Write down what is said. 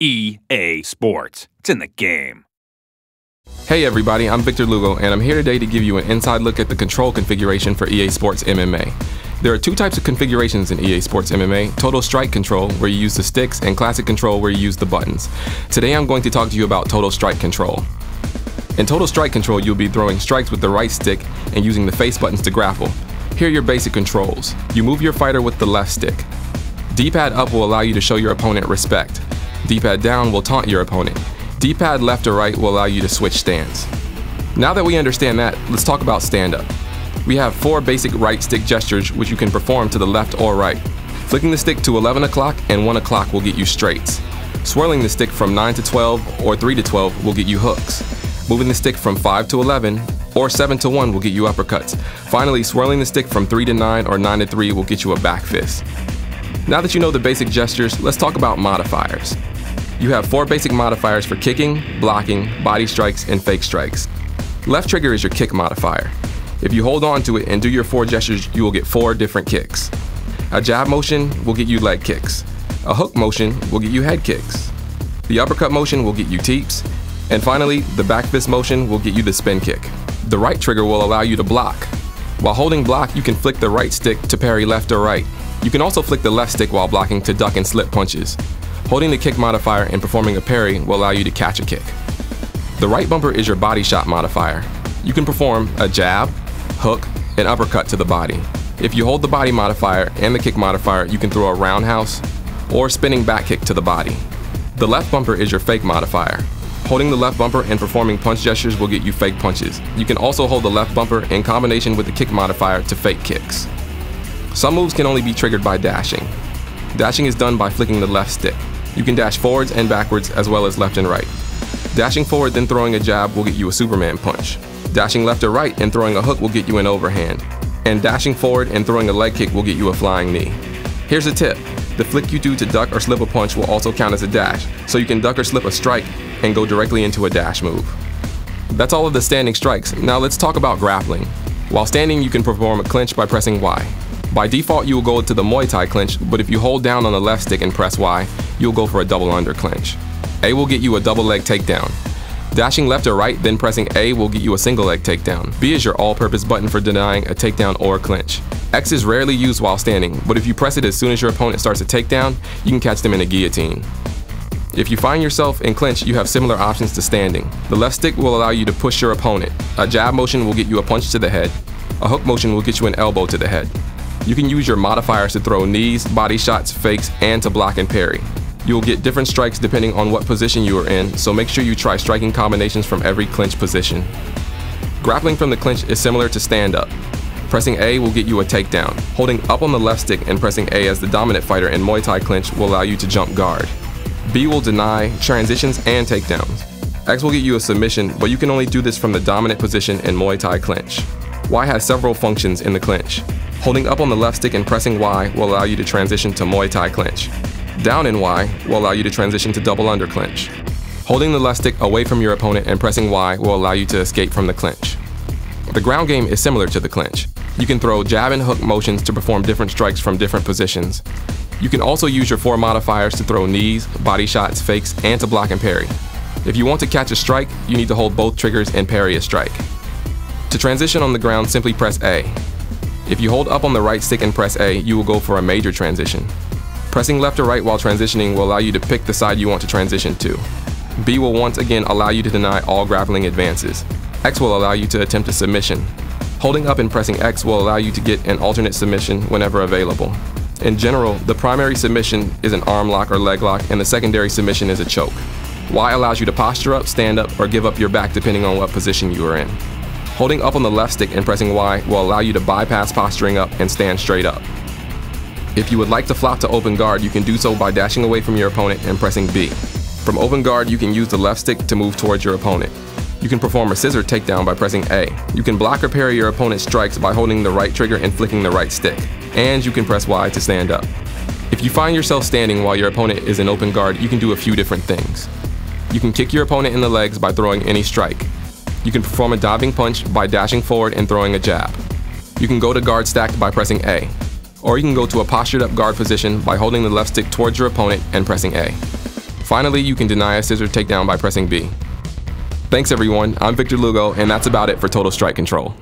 EA Sports. It's in the game. Hey everybody, I'm Victor Lugo, and I'm here today to give you an inside look at the control configuration for EA Sports MMA. There are two types of configurations in EA Sports MMA, Total Strike Control, where you use the sticks, and Classic Control, where you use the buttons. Today I'm going to talk to you about Total Strike Control. In Total Strike Control, you'll be throwing strikes with the right stick and using the face buttons to grapple. Here are your basic controls. You move your fighter with the left stick. D-pad up will allow you to show your opponent respect. D-pad down will taunt your opponent. D-pad left or right will allow you to switch stance. Now that we understand that, let's talk about stand-up. We have 4 basic right stick gestures which you can perform to the left or right. Flicking the stick to 11 o'clock and 1 o'clock will get you straights. Swirling the stick from 9 to 12 or 3 to 12 will get you hooks. Moving the stick from 5 to 11 or 7 to 1 will get you uppercuts. Finally, swirling the stick from 3 to 9 or 9 to 3 will get you a back fist. Now that you know the basic gestures, let's talk about modifiers. You have 4 basic modifiers for kicking, blocking, body strikes, and fake strikes. Left trigger is your kick modifier. If you hold on to it and do your 4 gestures, you will get 4 different kicks. A jab motion will get you leg kicks. A hook motion will get you head kicks. The uppercut motion will get you teeps. And finally, the back fist motion will get you the spin kick. The right trigger will allow you to block. While holding block, you can flick the right stick to parry left or right. You can also flick the left stick while blocking to duck and slip punches. Holding the kick modifier and performing a parry will allow you to catch a kick. The right bumper is your body shot modifier. You can perform a jab, hook, and uppercut to the body. If you hold the body modifier and the kick modifier, you can throw a roundhouse or spinning back kick to the body. The left bumper is your fake modifier. Holding the left bumper and performing punch gestures will get you fake punches. You can also hold the left bumper in combination with the kick modifier to fake kicks. Some moves can only be triggered by dashing. Dashing is done by flicking the left stick. You can dash forwards and backwards as well as left and right. Dashing forward then throwing a jab will get you a Superman punch. Dashing left or right and throwing a hook will get you an overhand. And dashing forward and throwing a leg kick will get you a flying knee. Here's a tip. The flick you do to duck or slip a punch will also count as a dash, so you can duck or slip a strike and go directly into a dash move. That's all of the standing strikes. Now let's talk about grappling. While standing, you can perform a clinch by pressing Y. By default, you will go to the Muay Thai clinch, but if you hold down on the left stick and press Y, you'll go for a double under clinch. A will get you a double leg takedown. Dashing left or right, then pressing A will get you a single leg takedown. B is your all-purpose button for denying a takedown or a clinch. X is rarely used while standing, but if you press it as soon as your opponent starts a takedown, you can catch them in a guillotine. If you find yourself in clinch, you have similar options to standing. The left stick will allow you to push your opponent. A jab motion will get you a punch to the head. A hook motion will get you an elbow to the head. You can use your modifiers to throw knees, body shots, fakes, and to block and parry. You will get different strikes depending on what position you are in, so make sure you try striking combinations from every clinch position. Grappling from the clinch is similar to stand-up. Pressing A will get you a takedown. Holding up on the left stick and pressing A as the dominant fighter in Muay Thai clinch will allow you to jump guard. B will deny transitions and takedowns. X will get you a submission, but you can only do this from the dominant position in Muay Thai clinch. Y has several functions in the clinch. Holding up on the left stick and pressing Y will allow you to transition to Muay Thai clinch. Down in Y will allow you to transition to double under clinch. Holding the left stick away from your opponent and pressing Y will allow you to escape from the clinch. The ground game is similar to the clinch. You can throw jab and hook motions to perform different strikes from different positions. You can also use your 4 modifiers to throw knees, body shots, fakes, and to block and parry. If you want to catch a strike, you need to hold both triggers and parry a strike. To transition on the ground, simply press A. If you hold up on the right stick and press A, you will go for a major transition. Pressing left or right while transitioning will allow you to pick the side you want to transition to. B will once again allow you to deny all grappling advances. X will allow you to attempt a submission. Holding up and pressing X will allow you to get an alternate submission whenever available. In general, the primary submission is an arm lock or leg lock, and the secondary submission is a choke. Y allows you to posture up, stand up, or give up your back depending on what position you are in. Holding up on the left stick and pressing Y will allow you to bypass posturing up and stand straight up. If you would like to flop to open guard, you can do so by dashing away from your opponent and pressing B. From open guard, you can use the left stick to move towards your opponent. You can perform a scissor takedown by pressing A. You can block or parry your opponent's strikes by holding the right trigger and flicking the right stick. And you can press Y to stand up. If you find yourself standing while your opponent is in open guard, you can do a few different things. You can kick your opponent in the legs by throwing any strike. You can perform a diving punch by dashing forward and throwing a jab. You can go to guard stacked by pressing A. Or you can go to a postured up guard position by holding the left stick towards your opponent and pressing A. Finally, you can deny a scissor takedown by pressing B. Thanks everyone, I'm Victor Lugo, and that's about it for Total Strike Control.